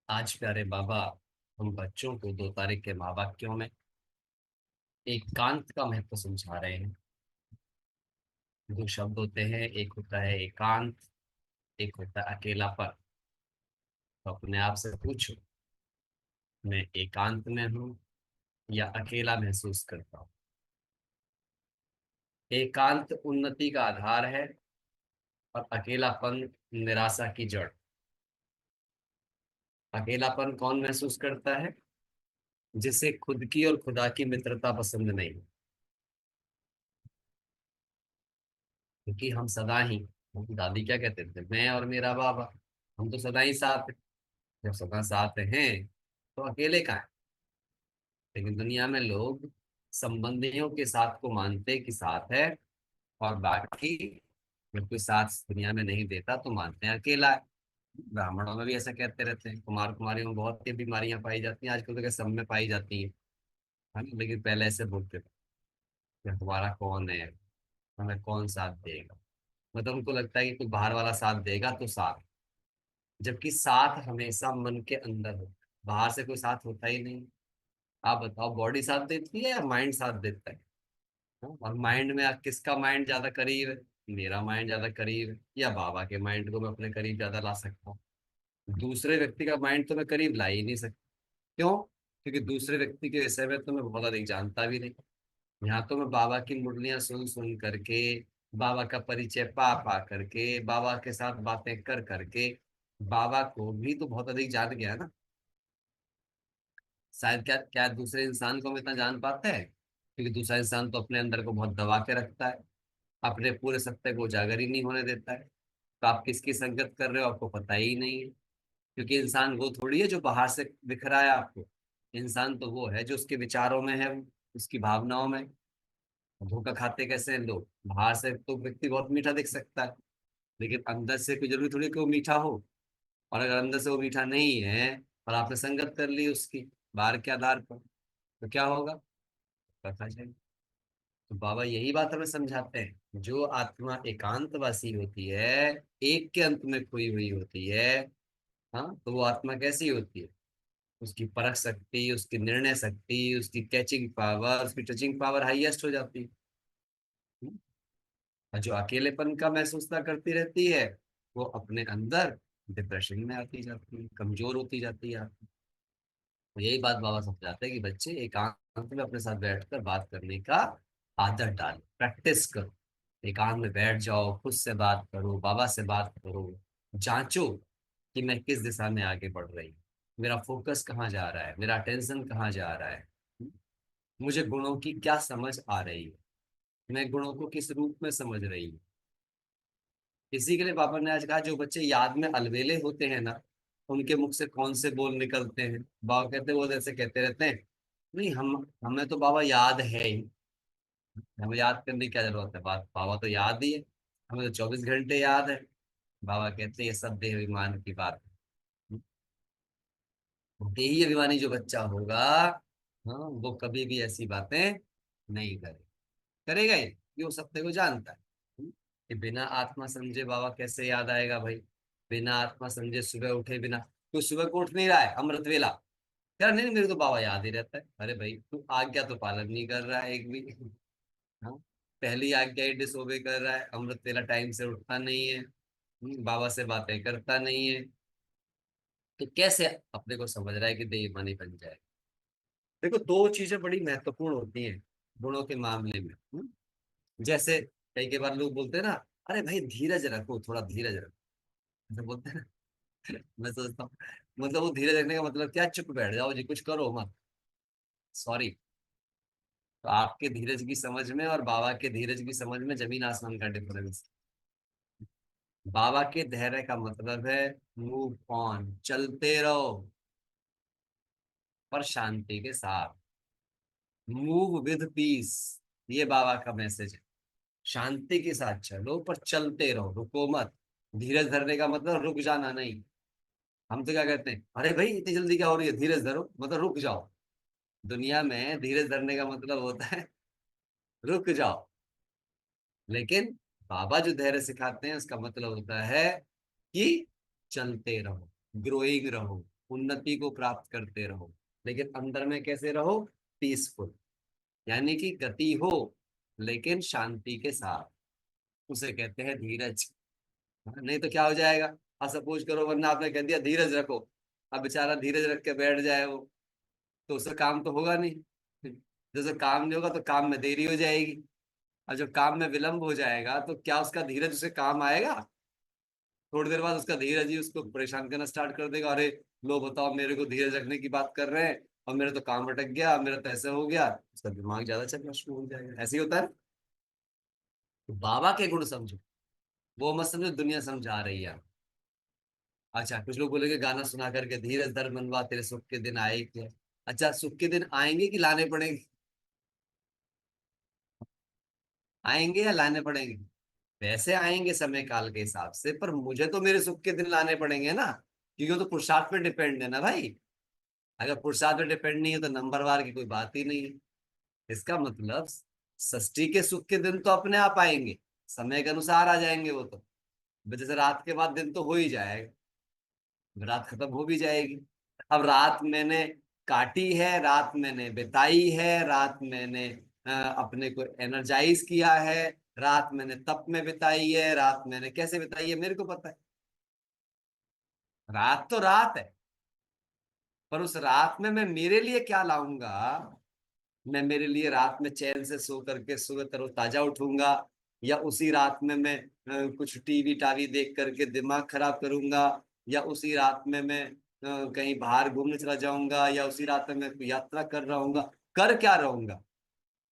आज प्यारे बाबा हम बच्चों को 2 तारीख के महावाक्यों में एकांत का महत्व समझा रहे हैं। 2 शब्द होते हैं, एक होता है एकांत, एक होता है अकेलापन। तो अपने आप से पूछो, मैं एकांत में हूँ या अकेला महसूस करता हूँ? एकांत उन्नति का आधार है और अकेलापन निराशा की जड़। अकेलापन कौन महसूस करता है? जिसे खुद की और खुदा की मित्रता पसंद नहीं, क्योंकि हम सदा ही, दादी क्या कहते थे, मैं और मेरा बाबा, हम तो सदा ही साथ हैं। जब सदा साथ हैं तो अकेले का है। लेकिन दुनिया में लोग संबंधियों के साथ को मानते कि साथ है, और बाकी जब कोई साथ दुनिया में नहीं देता तो मानते हैं अकेला है। ब्राह्मणों में भी ऐसा कहते रहते हैं, कुमार कुमारियों में बहुत सी बीमारियां पाई जाती हैं, आजकल तो क्या सब में पाई जाती हैं, है ना? लेकिन पहले ऐसे बोलते थे कि तुम्हारा कौन है, हमें कौन साथ देगा। मतलब उनको लगता है कि कोई बाहर वाला साथ देगा तो साथ, जबकि साथ हमेशा मन के अंदर हो, बाहर से कोई साथ होता ही नहीं। आप बताओ, बॉडी साथ देती है या माइंड साथ देता है? हाँ? और माइंड में किसका माइंड ज्यादा करीब है? मेरा माइंड ज्यादा करीब है, या बाबा के माइंड को मैं अपने करीब ज्यादा ला सकता हूँ? दूसरे व्यक्ति का माइंड तो मैं करीब ला ही नहीं सकता। क्यों? क्योंकि दूसरे व्यक्ति के विषय में तो मैं बहुत अधिक जानता भी नहीं। यहाँ तो मैं बाबा की मुरलियां सुन सुन करके, बाबा का परिचय पा पा करके, बाबा के साथ बातें कर करके बाबा को भी तो बहुत अधिक जान गया ना। शायद क्या क्या दूसरे इंसान को हम इतना जान पाते हैं? क्योंकि दूसरा इंसान तो अपने अंदर को बहुत दबा के रखता है, अपने पूरे सत्य को उजागर ही नहीं होने देता है। तो आप किसकी संगत कर रहे हो आपको पता ही नहीं है। क्योंकि इंसान वो थोड़ी है जो बाहर से दिख रहा है आपको। इंसान तो वो है जो उसके विचारों में है, उसकी भावनाओं में। धोखा खाते कैसे हैं लोग? बाहर से तो व्यक्ति बहुत मीठा दिख सकता है, लेकिन अंदर से कोई जरूरी थोड़ी कि वो मीठा हो। और अगर अंदर से वो मीठा नहीं है और आपने संगत कर ली उसकी बाहर के आधार पर, तो क्या होगा? पता चले। तो बाबा यही बात हमें समझाते हैं, जो आत्मा एकांतवासी होती है, एक के अंत में खोई हुई होती है, हाँ, तो वो आत्मा कैसी होती है? उसकी परख शक्ति, उसकी निर्णय शक्ति, उसकी कैचिंग पावर, उसकी टचिंग पावर हाईएस्ट हो जाती है। और जो अकेलेपन का महसूस ना करती रहती है, वो अपने अंदर डिप्रेशन में आती जाती है, कमजोर होती जाती है। तो यही बात बाबा समझाते हैं कि बच्चे एकांत में अपने साथ बैठकर बात करने का आदत डालो, प्रैक्टिस करो। एकांत में बैठ जाओ, खुद से बात करो, बाबा से बात करो। जांचो कि मैं किस दिशा में आगे बढ़ रही हूँ, मेरा फोकस कहाँ जा रहा है, मेरा अटेंशन कहाँ जा रहा है, मुझे गुणों की क्या समझ आ रही है, मैं गुणों को किस रूप में समझ रही हूँ। इसी के लिए पापा ने आज कहा, जो बच्चे याद में अलवेले होते हैं ना, उनके मुख से कौन से बोल निकलते हैं? बाबा कहते हैं, वो जैसे कहते रहते हैं, नहीं हम, हमें तो बाबा याद है ही, हमें याद करने की क्या जरूरत है, बात बाबा तो याद ही है, हमें तो 24 घंटे याद है। बाबा कहते हैं ये सब देह अभिमान की बात है। देही अभिमानी जो बच्चा होगा, हाँ, वो कभी भी ऐसी बातें नहीं करेगा ही, कि वो सत्य को जानता है। कि बिना आत्मा समझे बाबा कैसे याद आएगा भाई? बिना आत्मा समझे सुबह उठे बिना, तू सुबह को उठ नहीं रहा है अमृत वेला, यार नहीं नहीं, मेरे तो बाबा याद ही रहता है। अरे भाई, तू आज्ञा तो पालन नहीं कर रहा है एक भी। हाँ, पहली आज्ञा ही डिसोबे कर रहा है, अमृत वेला टाइम से उठता नहीं है, बाबा से बातें करता नहीं है। तो कैसे अपने को समझ रहा है कि बेईमानी बन जाए? देखो, 2 चीजें बड़ी महत्वपूर्ण होती हैं गुणों के मामले में। जैसे कई कई बार लोग बोलते हैं ना, अरे भाई धीरज रखो, थोड़ा धीरज रखो, ऐसे बोलते हैं ना। मैं सोचता हूँ, मतलब वो धीरज रखने का मतलब क्या? चुप बैठ जाओ जी, कुछ करो मत। सॉरी। तो आपके धीरज की समझ में और बाबा के धीरज की समझ में जमीन आसमान का डिफरेंस। बाबा के धैर्य का मतलब है मूव ऑन, चलते रहो, पर शांति के साथ। मूव विद पीस, ये बाबा का मैसेज है। शांति के साथ चलो, पर चलते रहो, रुको मत। धीरज धरने का मतलब रुक जाना नहीं। हम तो क्या कहते हैं, अरे भाई इतनी जल्दी क्या हो रही है, धीरज धरो, मतलब रुक जाओ। दुनिया में धीरज धरने का मतलब होता है रुक जाओ। लेकिन बाबा जो धैर्य सिखाते हैं उसका मतलब होता है कि चलते रहो, ग्रोइंग रहो, उन्नति को प्राप्त करते रहो, लेकिन अंदर में कैसे रहो? पीसफुल, यानी कि गति हो लेकिन शांति के साथ। उसे कहते हैं धीरज। नहीं तो क्या हो जाएगा? सपोज करो, वरना आपने कह दिया धीरज रखो, अब बेचारा धीरज रख के बैठ जाए वो, तो उससे काम तो होगा नहीं। जैसे काम नहीं होगा तो काम में देरी हो जाएगी, और जब काम में विलंब हो जाएगा तो क्या उसका धीरज उसे काम आएगा? थोड़ी देर बाद उसका धीरज ही उसको परेशान करना स्टार्ट कर देगा। अरे लो बताओ, मेरे को धीरज रखने की बात कर रहे हैं और मेरा तो काम अटक गया, मेरा तो ऐसे हो गया। उसका दिमाग ज्यादा चलना शुरू हो जाएगा। ऐसे ही होता है। तो बाबा के गुण समझो, वो मत समझो दुनिया समझा रही है। अच्छा, कुछ लोग बोलेंगे गाना सुना करके, धीरज धर मनवा तेरे सुख के दिन आए क्या? अच्छा, सुख के दिन आएंगे कि लाने पड़ेंगे? आएंगे या लाने पड़ेंगे? वैसे आएंगे समय काल के हिसाब से, पर मुझे तो मेरे सुख के दिन लाने पड़ेंगे ना, क्योंकि वो तो पुरुषार्थ पे डिपेंड है ना भाई। अगर पुरुषार्थ पे डिपेंड नहीं है तो नंबरवार की कोई बात ही नहीं है। इसका मतलब षष्ठी के सुख के दिन तो अपने आप आएंगे, समय के अनुसार आ जाएंगे वो तो। जैसे रात के बाद दिन तो हो ही जाएगा, रात खत्म हो भी जाएगी। अब रात मैंने काटी है, रात मैंने बिताई है, रात मैंने अपने को एनर्जाइज किया है, रात मैंने तप में बिताई है, रात मैंने कैसे बिताई है मेरे को पता है। रात तो रात है, पर उस रात में मैं मेरे लिए क्या लाऊंगा? मैं मेरे लिए रात में चैन से सो करके सुबह तरोताजा उठूंगा, या उसी रात में मैं कुछ टीवी टावी देख करके दिमाग खराब करूंगा, या उसी रात में मैं कहीं बाहर घूमने चला जाऊंगा, या उसी रात में मैं कोई यात्रा कर रहा हूंगा? कर क्या रहूंगा?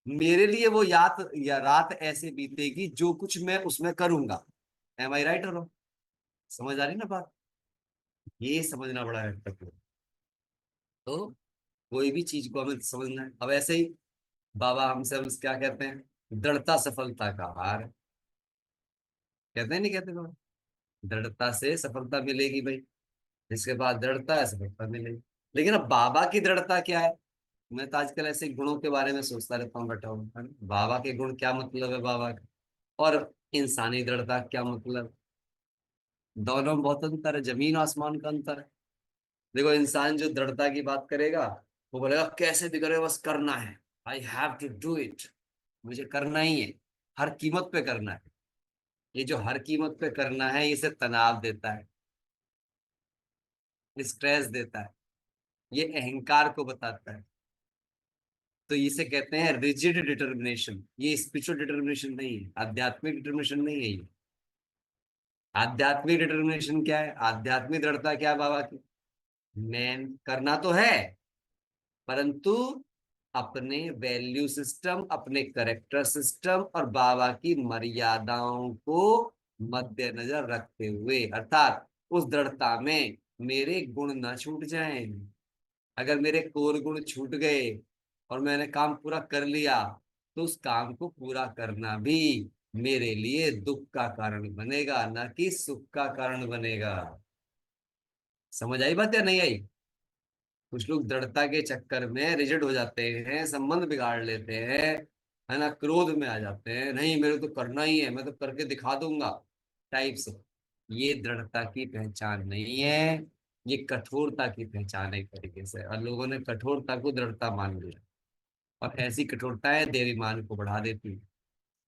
मेरे लिए वो याद या रात ऐसे बीतेगी जो कुछ मैं उसमें करूंगा। एम आई राइट और समझ आ रही ना बात? ये समझना बड़ा महत्वपूर्ण। तो कोई भी चीज को हमें समझना है। अब ऐसे ही बाबा हमसे हम क्या कहते हैं? दृढ़ता सफलता का हार। कहते हैं नहीं कहते बाबा? दृढ़ता से सफलता मिलेगी भाई, जिसके पास दृढ़ता है सफलता मिलेगी। लेकिन अब बाबा की दृढ़ता क्या है? मैं तो आजकल ऐसे गुणों के बारे में सोचता रहता हूँ, बैठा हूँ, है ना? बाबा के गुण क्या मतलब है बाबा का, और इंसानी दृढ़ता क्या मतलब? दोनों में बहुत अंतर है, जमीन आसमान का अंतर है। देखो, इंसान जो दृढ़ता की बात करेगा, वो बोलेगा कैसे भी करे बस करना है, I have to do it, मुझे करना ही है, हर कीमत पे करना है। ये जो हर कीमत पे करना है, इसे तनाव देता है, स्ट्रेस देता है, ये अहंकार को बताता है। तो इसे कहते हैं रिजिड डिटर्मिनेशन। ये स्पिरिचुअल डिटर्मिनेशन नहीं है, आध्यात्मिक डिटर्मिनेशन नहीं है ये। आध्यात्मिक डिटर्मिनेशन क्या है? आध्यात्मिक दृढ़ता क्या है बाबा की? मैं करना तो है, परंतु अपने वैल्यू सिस्टम, अपने करेक्टर सिस्टम और बाबा की मर्यादाओं को मद्देनजर रखते हुए, अर्थात उस दृढ़ता में मेरे गुण ना छूट जाएं। अगर मेरे कोर गुण छूट गए और मैंने काम पूरा कर लिया, तो उस काम को पूरा करना भी मेरे लिए दुख का कारण बनेगा, ना कि सुख का कारण बनेगा। समझ आई बात या नहीं आई? कुछ लोग दृढ़ता के चक्कर में रिजिड हो जाते हैं, संबंध बिगाड़ लेते हैं, है ना, क्रोध में आ जाते हैं, नहीं मेरे तो करना ही है, मैं तो करके दिखा दूंगा टाइप से। ये दृढ़ता की पहचान नहीं है, ये कठोरता की पहचान है एक तरीके से, और लोगों ने कठोरता को दृढ़ता मान लिया, और ऐसी कठोरताएं देवीमान को बढ़ा देती है।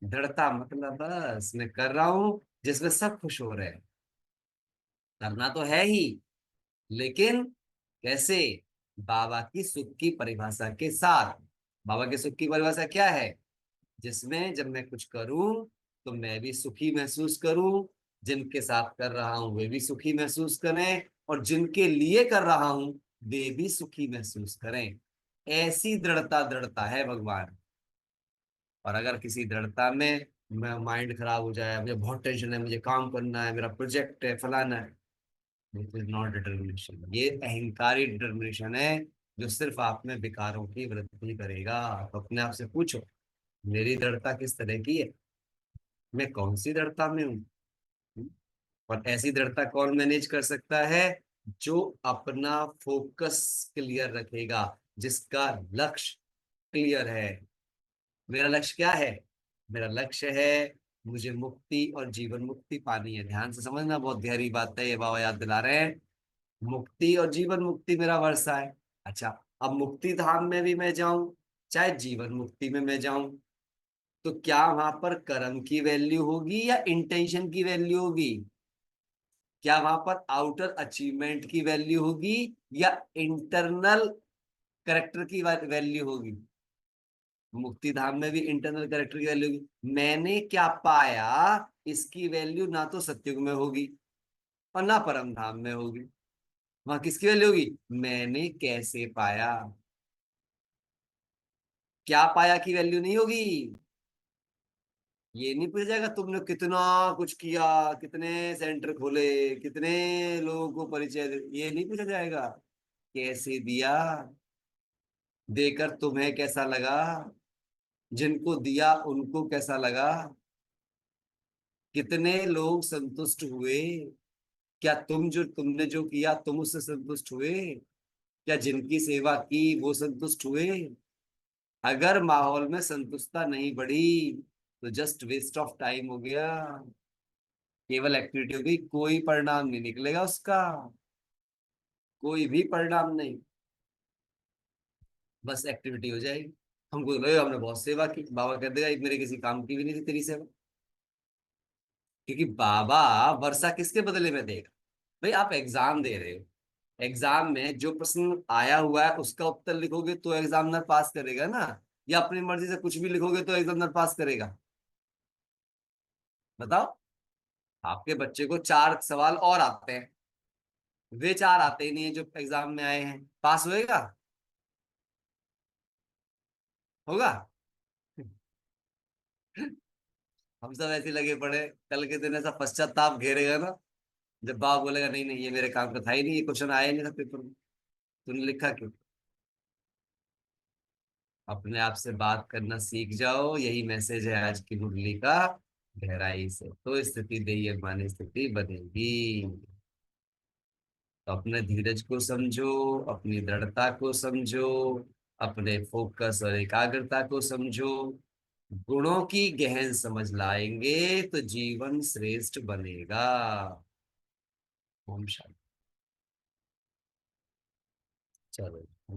दृढ़ता मतलब बस मैं कर रहा हूं जिसमें सब खुश हो रहे हैं। करना तो है ही, लेकिन कैसे? बाबा की सुख की परिभाषा के साथ। बाबा के सुख की परिभाषा क्या है? जिसमें जब मैं कुछ करूं तो मैं भी सुखी महसूस करूं, जिनके साथ कर रहा हूं वे भी सुखी महसूस करें, और जिनके लिए कर रहा हूं वे भी सुखी महसूस करें। ऐसी दृढ़ता दृढ़ता है भगवान। और अगर किसी दृढ़ता में माइंड खराब हो जाए, मुझे बहुत टेंशन है, मुझे काम करना है, मेरा प्रोजेक्ट है, फलाना है, दिस इज नॉट डिटर्मिनेशन, ये अहंकारी डिटर्मिनेशन है, जो सिर्फ आप में विकारों की वृद्धि करेगा। आप अपने आप से पूछो, मेरी दृढ़ता किस तरह की है? मैं कौन सी दृढ़ता में हूँ? और ऐसी दृढ़ता कौन मैनेज कर सकता है? जो अपना फोकस क्लियर रखेगा, जिसका लक्ष्य क्लियर है। मेरा लक्ष्य क्या है? मेरा लक्ष्य है मुझे मुक्ति और जीवन मुक्ति पानी है। ध्यान से समझना, बहुत गहरी बात है ये, बाबा याद दिला रहे हैं। मुक्ति और जीवन मुक्ति मेरा वर्षा है। अच्छा, अब मुक्ति धाम में भी मैं जाऊं, चाहे जीवन मुक्ति में मैं जाऊं, तो क्या वहां पर कर्म की वैल्यू होगी या इंटेंशन की वैल्यू होगी? क्या वहां पर आउटर अचीवमेंट की वैल्यू होगी या इंटरनल करेक्टर की वैल्यू होगी? मुक्ति धाम में भी इंटरनल करेक्टर की वैल्यू होगी। मैंने क्या पाया, इसकी वैल्यू ना तो सत्युग में होगी और ना परम धाम में होगी। वहां किसकी वैल्यू होगी? मैंने कैसे पाया। क्या पाया की वैल्यू नहीं होगी। ये नहीं पूछा जाएगा तुमने कितना कुछ किया, कितने सेंटर खोले, कितने लोगों को परिचय ये नहीं पूछा जाएगा। कैसे दिया, देकर तुम्हें कैसा लगा, जिनको दिया उनको कैसा लगा, कितने लोग संतुष्ट हुए, क्या तुमने जो किया तुम उससे संतुष्ट हुए, क्या जिनकी सेवा की वो संतुष्ट हुए? अगर माहौल में संतुष्टता नहीं बढ़ी तो जस्ट वेस्ट ऑफ टाइम हो गया, केवल एक्टिविटी हो गई, कोई परिणाम नहीं निकलेगा उसका, कोई भी परिणाम नहीं, बस एक्टिविटी हो जाएगी। हमको तो लगे हमने बहुत सेवा की, बाबा कह देगा "ये मेरे किसी काम की भी नहीं थी तेरी सेवा"। क्योंकि बाबा वर्षा किसके बदले में देगा? भाई आप एग्जाम दे रहे हो, एग्जाम में जो प्रश्न आया हुआ है उसका उत्तर लिखोगे तो एग्जामिनर पास करेगा ना, या अपनी मर्जी से कुछ भी लिखोगे तो एग्जामिनर पास करेगा? बताओ। आपके बच्चे को चार सवाल और आते हैं, वे चार आते ही नहीं है जो एग्जाम में आए हैं, पास होएगा? होगा? हम सब ऐसे लगे पड़े, कल के दिन ऐसा पश्चाताप घेरेगा ना, जब बाप बोलेगा नहीं नहीं ये मेरे काम का था ही नहीं, ये क्वेश्चन आया ही नहीं था पेपर में, तूने लिखा क्यों? अपने आप से बात करना सीख जाओ, यही मैसेज है आज की मुरली का। गहराई से तो स्थिति देय माने स्थिति बनेगी। तो अपने धीरज को समझो, अपनी दृढ़ता को समझो, अपने फोकस और एकाग्रता को समझो। गुणों की गहन समझ लाएंगे तो जीवन श्रेष्ठ बनेगा। ओम शांति। चलो।